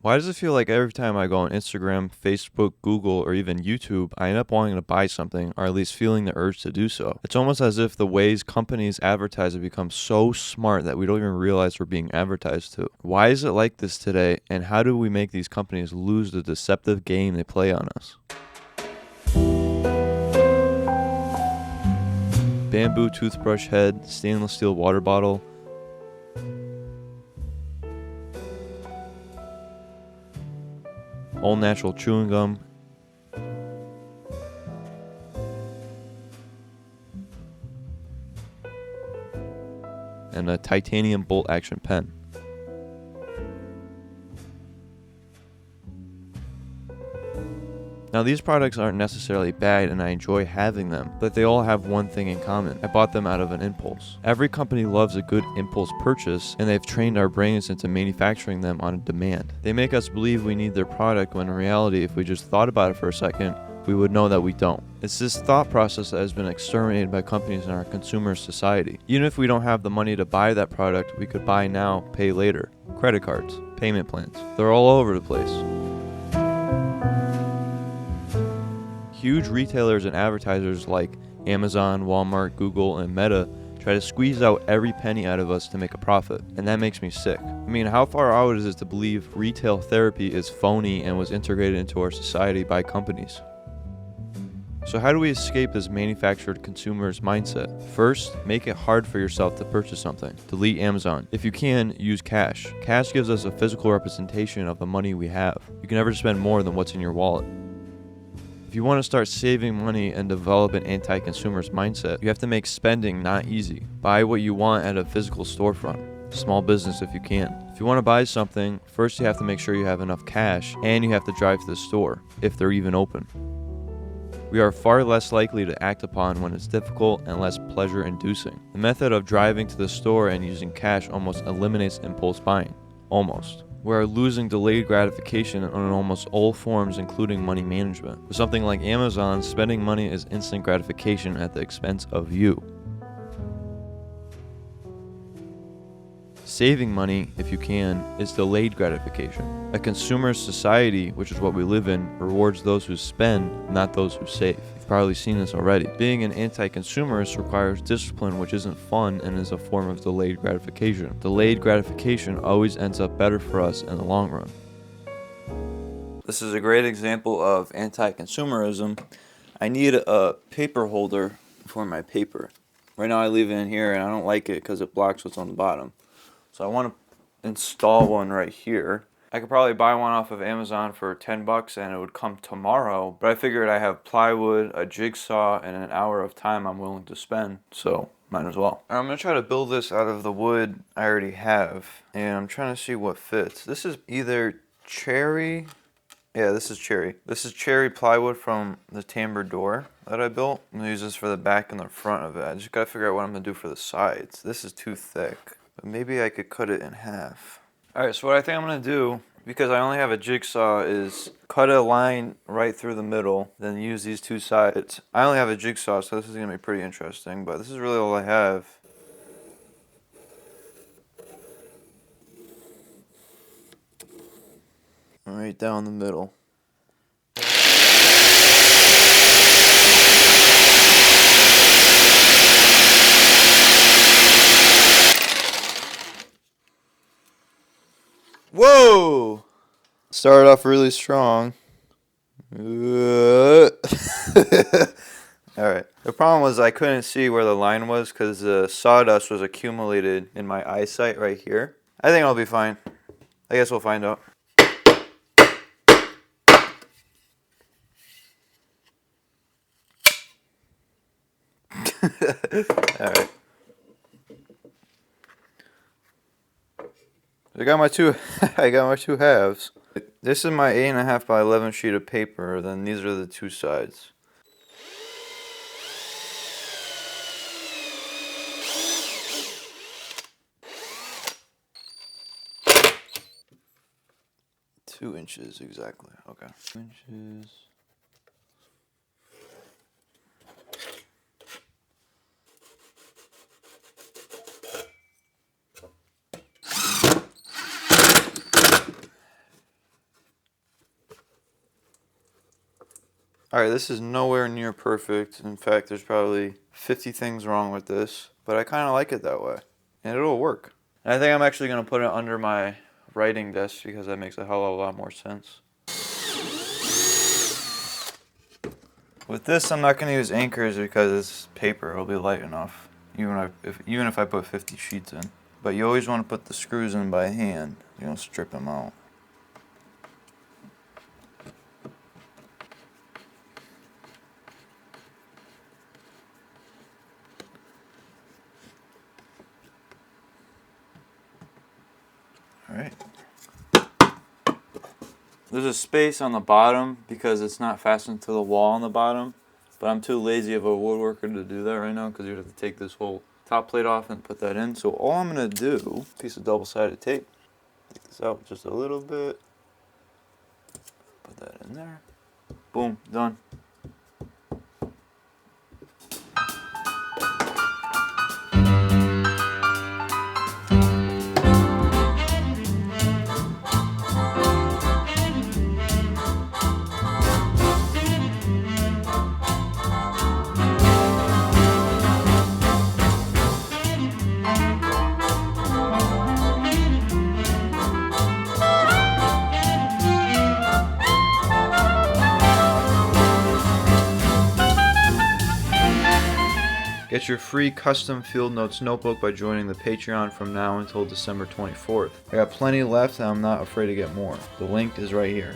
Why does it feel like every time I go on Instagram, Facebook, Google, or even YouTube, I end up wanting to buy something, or at least feeling the urge to do so? It's almost as if the ways companies advertise have become so smart that we don't even realize we're being advertised to. Why is it like this today, and how do we make these companies lose the deceptive game they play on us? Bamboo toothbrush head, stainless steel water bottle, all natural chewing gum, and a titanium bolt action pen. Now these products aren't necessarily bad and I enjoy having them, but they all have one thing in common. I bought them out of an impulse. Every company loves a good impulse purchase, and they've trained our brains into manufacturing them on demand. They make us believe we need their product when in reality, if we just thought about it for a second, we would know that we don't. It's this thought process that has been exterminated by companies in our consumer society. Even if we don't have the money to buy that product, we could buy now, pay later. Credit cards, payment plans, they're all over the place. Huge retailers and advertisers like Amazon, Walmart, Google, and Meta try to squeeze out every penny out of us to make a profit, and that makes me sick. I mean, how far out is it to believe retail therapy is phony and was integrated into our society by companies? So how do we escape this manufactured consumer's mindset? First, make it hard for yourself to purchase something. Delete Amazon. If you can, use cash. Cash gives us a physical representation of the money we have. You can never spend more than what's in your wallet. If you want to start saving money and develop an anti-consumerist mindset, you have to make spending not easy. Buy what you want at a physical storefront. Small business if you can. If you want to buy something, first you have to make sure you have enough cash, and you have to drive to the store, if they're even open. We are far less likely to act upon when it's difficult and less pleasure-inducing. The method of driving to the store and using cash almost eliminates impulse buying. Almost. We are losing delayed gratification in almost all forms, including money management. With something like Amazon, spending money is instant gratification at the expense of you. Saving money, if you can, is delayed gratification. A consumerist society, which is what we live in, rewards those who spend, not those who save. You've probably seen this already. Being an anti-consumerist requires discipline, which isn't fun and is a form of delayed gratification. Delayed gratification always ends up better for us in the long run. This is a great example of anti-consumerism. I need a paper holder for my paper. Right now I leave it in here and I don't like it because it blocks what's on the bottom. So I want to install one right here. I could probably buy one off of Amazon for $10 and it would come tomorrow, but I figured I have plywood, a jigsaw, and an hour of time I'm willing to spend, so might as well. I'm going to try to build this out of the wood I already have, and I'm trying to see what fits. This is either cherry. Yeah, this is cherry. This is cherry plywood from the timber door that I built. I'm going to use this for the back and the front of it. I just got to figure out what I'm going to do for the sides. This is too thick. But maybe I could cut it in half. Alright, so what I think I'm going to do, because I only have a jigsaw, is cut a line right through the middle, then use these two sides. I only have a jigsaw, so this is going to be pretty interesting, but this is really all I have. Right down the middle. Whoa! Started off really strong. Alright. The problem was I couldn't see where the line was because the sawdust was accumulated in my eyesight right here. I think I'll be fine. I guess we'll find out. Alright. I got my two halves. This is my 8.5 by 11 sheet of paper, then these are the two sides. Two inches exactly. Okay. 2 inches. Alright, this is nowhere near perfect. In fact, there's probably 50 things wrong with this, but I kind of like it that way. And it'll work. And I think I'm actually going to put it under my writing desk because that makes a hell of a lot more sense. With this, I'm not going to use anchors because it's paper. It'll be light enough, even if I put 50 sheets in. But you always want to put the screws in by hand. You don't strip them out. Alright. There's a space on the bottom because it's not fastened to the wall on the bottom. But I'm too lazy of a woodworker to do that right now because you'd have to take this whole top plate off and put that in. So all I'm going to do, piece of double-sided tape, take this out just a little bit. Put that in there. Boom, done. Get your free custom field notes notebook by joining the Patreon from now until December 24th. I got plenty left and I'm not afraid to get more. The link is right here.